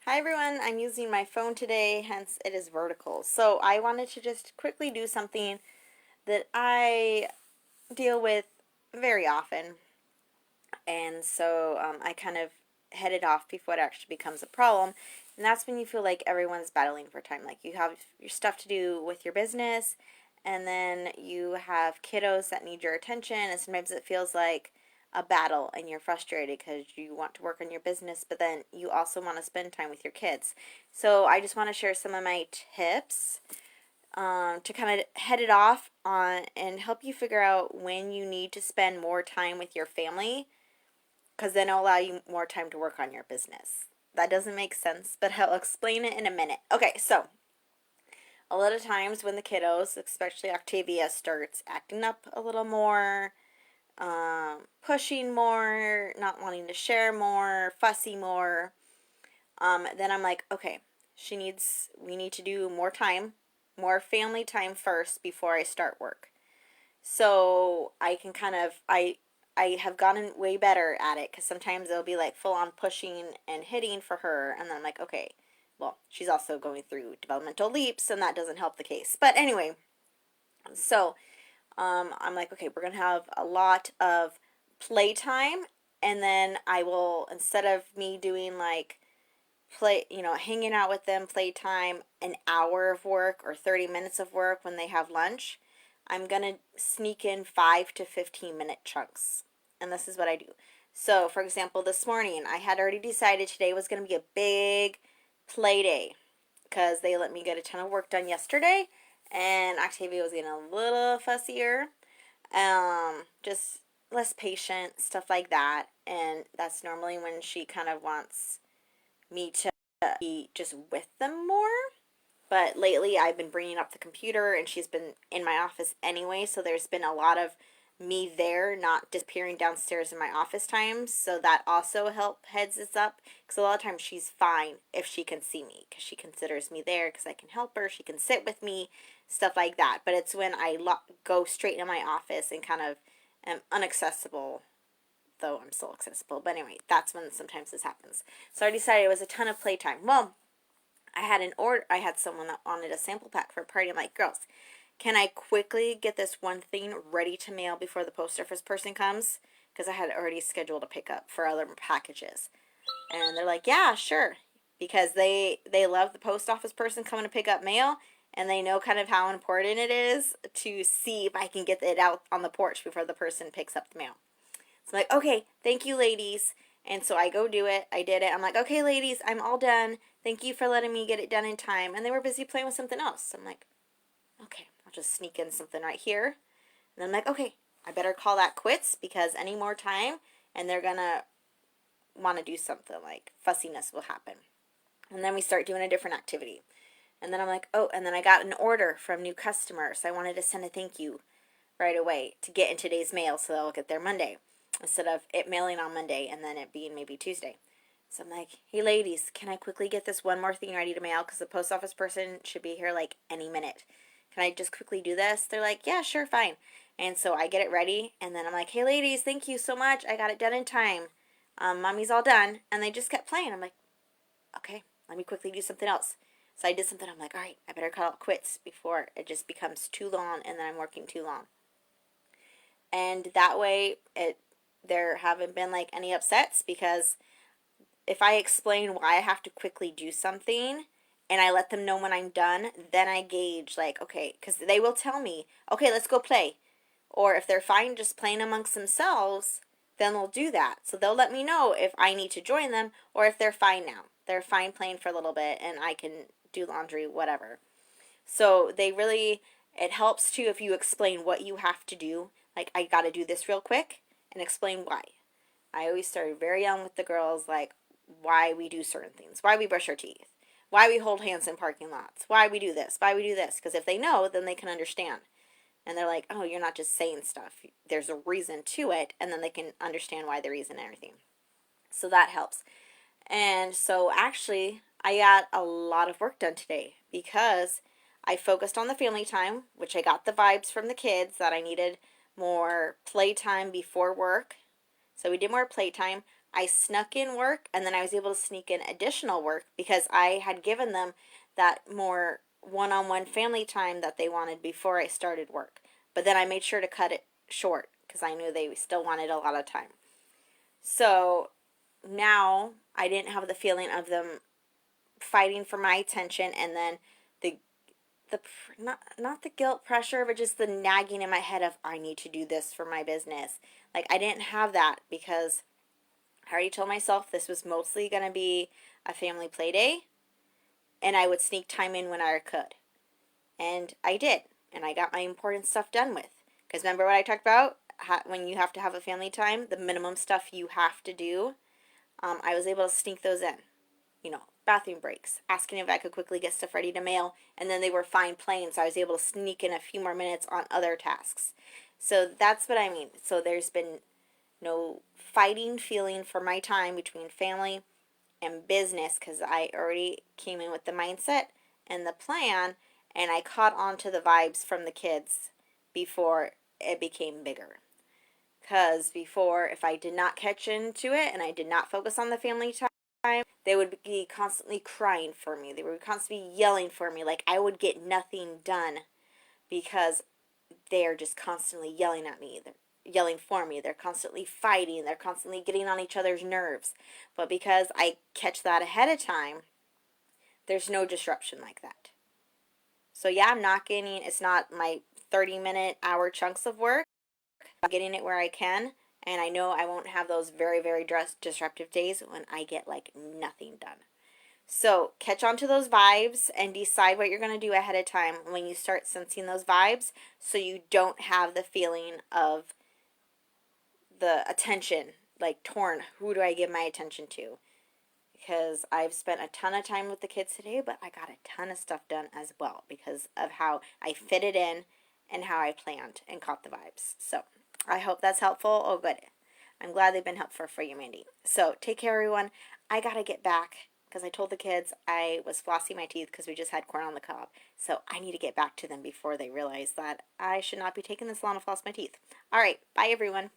Hi everyone, I'm using my phone today, hence it is vertical. So I wanted to just quickly do something that I deal with very often. And so I kind of head it off before it actually becomes a problem. And that's when you feel like everyone's battling for time. Like you have your stuff to do with your business, and then you have kiddos that need your attention, and sometimes it feels like a battle and you're frustrated because you want to work on your business, but then you also want to spend time with your kids. So I just want to share some of my tips to kind of head it off on and help you figure out when you need to spend more time with your family, because then it'll allow you more time to work on your business. That doesn't make sense, but I'll explain it in a minute. Okay, so a lot of times when the kiddos, especially Octavia, starts acting up a little more, pushing more, not wanting to share more, fussy more, then I'm like, okay, we need to do more time, more family time first before I start work. So I can I have gotten way better at it, because sometimes it'll be like full on pushing and hitting for her, and then I'm like, okay, well, she's also going through developmental leaps, and that doesn't help the case. But anyway, so I'm like, okay, we're gonna have a lot of playtime, and then I will, instead of me doing like hanging out with them, playtime, an hour of work or 30 minutes of work when they have lunch, I'm going to sneak in 5 to 15-minute chunks. And this is what I do. So, for example, this morning, I had already decided today was going to be a big play day, because they let me get a ton of work done yesterday, and Octavia was getting a little fussier, just less patient, stuff like that. And that's normally when she kind of wants me to be just with them more. But lately I've been bringing up the computer, and she's been in my office anyway, so there's been a lot of me there, not disappearing downstairs in my office times. So that also heads this up, because a lot of times she's fine if she can see me, because she considers me there, because I can help her, she can sit with me, stuff like that. But it's when I go straight into my office and kind of am inaccessible, though I'm still accessible. But anyway, that's when sometimes this happens. So I decided it was a ton of playtime. Well, I had someone that wanted a sample pack for a party. I'm like, girls, can I quickly get this one thing ready to mail before the post office person comes? Because I had already scheduled a pickup for other packages. And they're like, yeah, sure. Because they love the post office person coming to pick up mail, and they know kind of how important it is to see if I can get it out on the porch before the person picks up the mail. So I'm like, okay, thank you, ladies. And so I go do it. I did it. I'm like, okay, ladies, I'm all done. Thank you for letting me get it done in time. And they were busy playing with something else. So I'm like, okay, I'll just sneak in something right here. And I'm like, okay, I better call that quits, because any more time and they're going to want to do something, like fussiness will happen. And then we start doing a different activity. And then I'm like, oh, and then I got an order from new customers. So I wanted to send a thank you right away to get in today's mail, so they'll get there Monday, instead of it mailing on Monday and then it being maybe Tuesday. So I'm like, hey ladies, can I quickly get this one more thing ready to mail, because the post office person should be here like any minute. Can I just quickly do this? They're like, yeah, sure, fine. And so I get it ready, and then I'm like, hey ladies, thank you so much. I got it done in time. Mommy's all done. And they just kept playing. I'm like, okay, let me quickly do something else. So I did something. I'm like, all right, I better call it quits before it just becomes too long and then I'm working too long. And that way there haven't been like any upsets, because if I explain why I have to quickly do something and I let them know when I'm done, then I gauge like, okay, because they will tell me, okay, let's go play. Or if they're fine just playing amongst themselves, then they'll do that. So they'll let me know if I need to join them, or if they're fine now. They're fine playing for a little bit and I can do laundry, whatever. So it helps too if you explain what you have to do. Like, I got to do this real quick, and explain why. I always started very young with the girls, like why we do certain things, why we brush our teeth, why we hold hands in parking lots, why we do this, why we do this. Because if they know, then they can understand. And they're like, oh, you're not just saying stuff. There's a reason to it, and then they can understand why the reason and everything. So that helps. And so actually, I got a lot of work done today, because I focused on the family time, which I got the vibes from the kids that I needed more playtime before work. So we did more playtime. I snuck in work, and then I was able to sneak in additional work because I had given them that more one-on-one family time that they wanted before I started work. But then I made sure to cut it short because I knew they still wanted a lot of time. So now I didn't have the feeling of them fighting for my attention, and then the the not the guilt pressure, but just the nagging in my head of I need to do this for my business. Like, I didn't have that because I already told myself this was mostly going to be a family play day, and I would sneak time in when I could. And I did, and I got my important stuff done with. Because remember what I talked about? When you have to have a family time, the minimum stuff you have to do, I was able to sneak those in. You know, bathroom breaks, asking if I could quickly get stuff ready to mail, and then they were fine playing, so I was able to sneak in a few more minutes on other tasks. So that's what I mean. So there's been no fighting feeling for my time between family and business because I already came in with the mindset and the plan, and I caught on to the vibes from the kids before it became bigger. Because before, if I did not catch into it and I did not focus on the family time, they would be constantly crying for me. They would constantly be yelling for me. Like, I would get nothing done because they are just constantly yelling at me. They're yelling for me. They're constantly fighting. They're constantly getting on each other's nerves. But because I catch that ahead of time, there's no disruption like that. So yeah, I'm not getting, it's not my 30-minute, hour chunks of work. I'm getting it where I can. And I know I won't have those very, very disruptive days when I get like nothing done. So catch on to those vibes and decide what you're going to do ahead of time when you start sensing those vibes, so you don't have the feeling of the attention, like torn. Who do I give my attention to? Because I've spent a ton of time with the kids today, but I got a ton of stuff done as well because of how I fit it in and how I planned and caught the vibes. So I hope that's helpful. Oh, good. I'm glad they've been helpful for you, Mandy. So take care, everyone. I got to get back because I told the kids I was flossing my teeth because we just had corn on the cob. So I need to get back to them before they realize that I should not be taking this long to floss my teeth. All right. Bye, everyone.